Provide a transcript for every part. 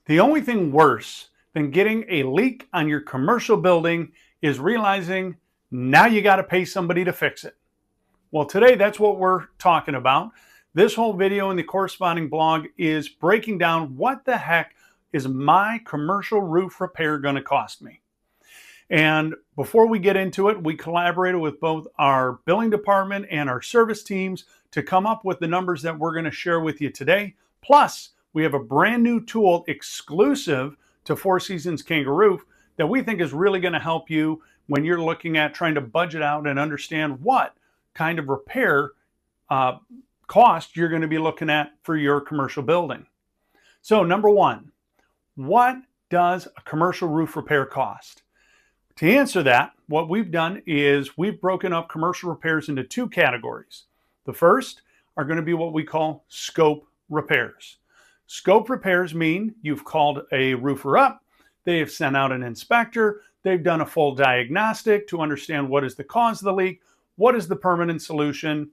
The only thing worse than getting a leak on your commercial building is realizing now you got to pay somebody to fix it. Well, today that's what we're talking about. This whole video and the corresponding blog is breaking down what the heck is my commercial roof repair going to cost me. And before we get into it, we collaborated with both our billing department and our service teams to come up with the numbers that we're going to share with you today. Plus, we have a brand new tool exclusive to Four Seasons Kanga Roof that we think is really going to help you when you're looking at trying to budget out and understand what kind of repair cost you're going to be looking at for your commercial building. So number one, what does a commercial roof repair cost? To answer that, what we've done is we've broken up commercial repairs into two categories. The first are going to be what we call scope repairs. Scope repairs mean you've called a roofer up, they have sent out an inspector, they've done a full diagnostic to understand what is the cause of the leak, what is the permanent solution,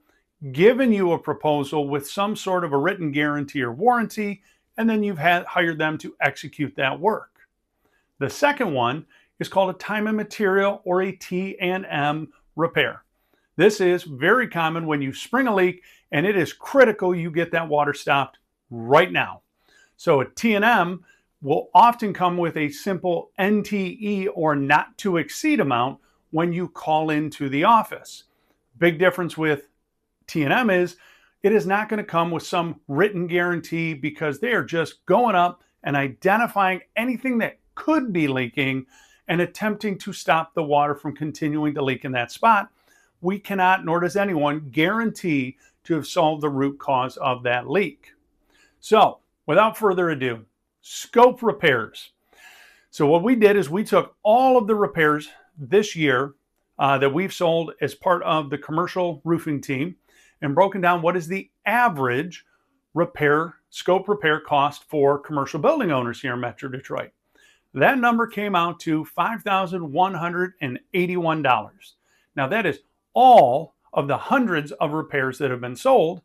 given you a proposal with some sort of a written guarantee or warranty, and then you've hired them to execute that work. The second one is called a time and material or a T&M repair. This is very common when you spring a leak and it is critical you get that water stopped right now. So a T&M will often come with a simple NTE or not to exceed amount when you call into the office. Big difference with T&M is it is not going to come with some written guarantee because they are just going up and identifying anything that could be leaking and attempting to stop the water from continuing to leak in that spot. We cannot, nor does anyone, guarantee to have solved the root cause of that leak. So, without further ado, scope repairs. So what we did is we took all of the repairs this year that we've sold as part of the commercial roofing team and broken down what is the average scope repair cost for commercial building owners here in Metro Detroit. That number came out to $5,181. Now that is all of the hundreds of repairs that have been sold.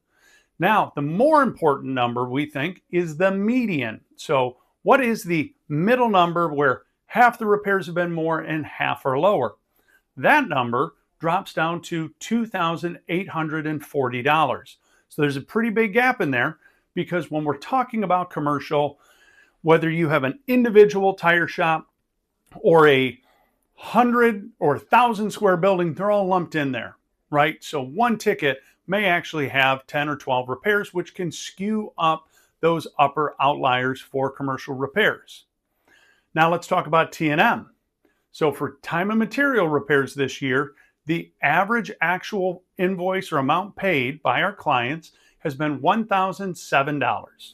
Now, the more important number we think is the median. So what is the middle number where half the repairs have been more and half are lower? That number drops down to $2,840. So there's a pretty big gap in there because when we're talking about commercial, whether you have an individual tire shop or a 100 or 1,000 square building, they're all lumped in there, right? So one ticket may actually have 10 or 12 repairs, which can skew up those upper outliers for commercial repairs. Now let's talk about T&M. So for time and material repairs this year, the average actual invoice or amount paid by our clients has been $1,007.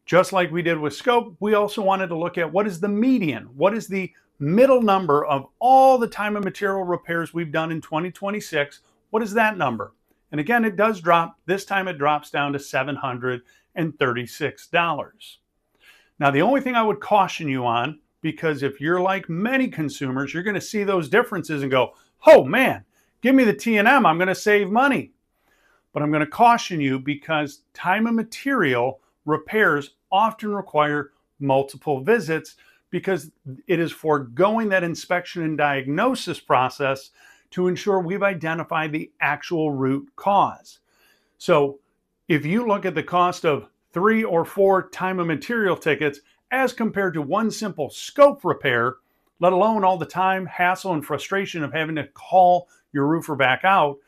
Just like we did with scope, we also wanted to look at what is the median, what is the middle number of all the time and material repairs we've done in 2026. What is that number? And again, it does drop. This time it drops down to $736. Now, the only thing I would caution you on, because if you're like many consumers, you're going to see those differences and go, oh man, give me the T&M, I'm going to save money. But I'm going to caution you because time and material repairs often require multiple visits because it is foregoing that inspection and diagnosis process to ensure we've identified the actual root cause. So if you look at the cost of 3 or 4 time and material tickets as compared to one simple scope repair, let alone all the time, hassle, and frustration of having to call your roofer back out,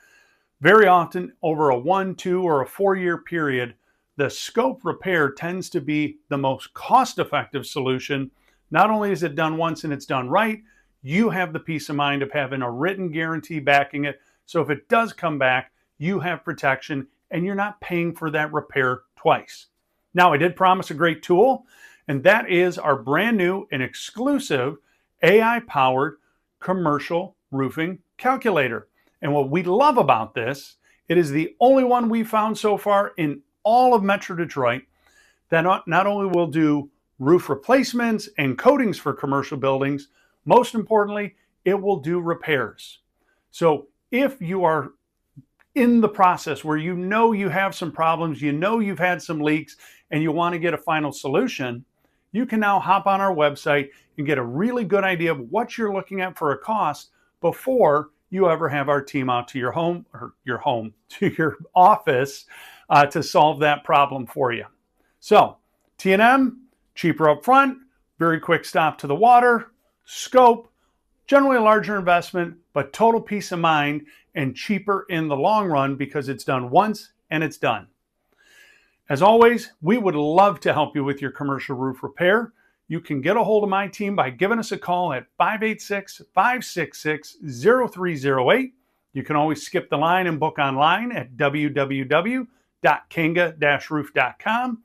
very often over a 1, 2, or a 4-year period, the scope repair tends to be the most cost-effective solution. Not only is it done once and it's done right, you have the peace of mind of having a written guarantee backing it. So if it does come back, you have protection and you're not paying for that repair twice. Now, I did promise a great tool, and that is our brand new and exclusive AI-powered commercial roofing calculator. And what we love about this, it is the only one we found so far in all of Metro Detroit that not only will do roof replacements and coatings for commercial buildings, most importantly, it will do repairs. So if you are in the process where you know you have some problems, you know you've had some leaks, and you want to get a final solution, you can now hop on our website and get a really good idea of what you're looking at for a cost before you ever have our team out to your home, to your office to solve that problem for you. So T&M, cheaper up front, very quick stop to the water, scope, generally a larger investment, but total peace of mind and cheaper in the long run because it's done once and it's done. As always, we would love to help you with your commercial roof repair. You can get a hold of my team by giving us a call at 586-566-0308. You can always skip the line and book online at www.kanga-roof.com.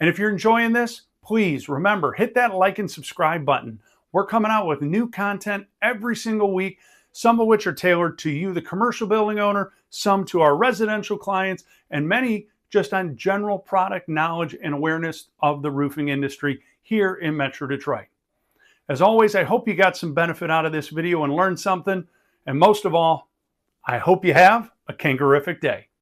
And if you're enjoying this, please remember, hit that like and subscribe button. We're coming out with new content every single week, some of which are tailored to you, the commercial building owner, some to our residential clients, and many just on general product knowledge and awareness of the roofing industry here in Metro Detroit. As always, I hope you got some benefit out of this video and learned something. And most of all, I hope you have a Kangerific day.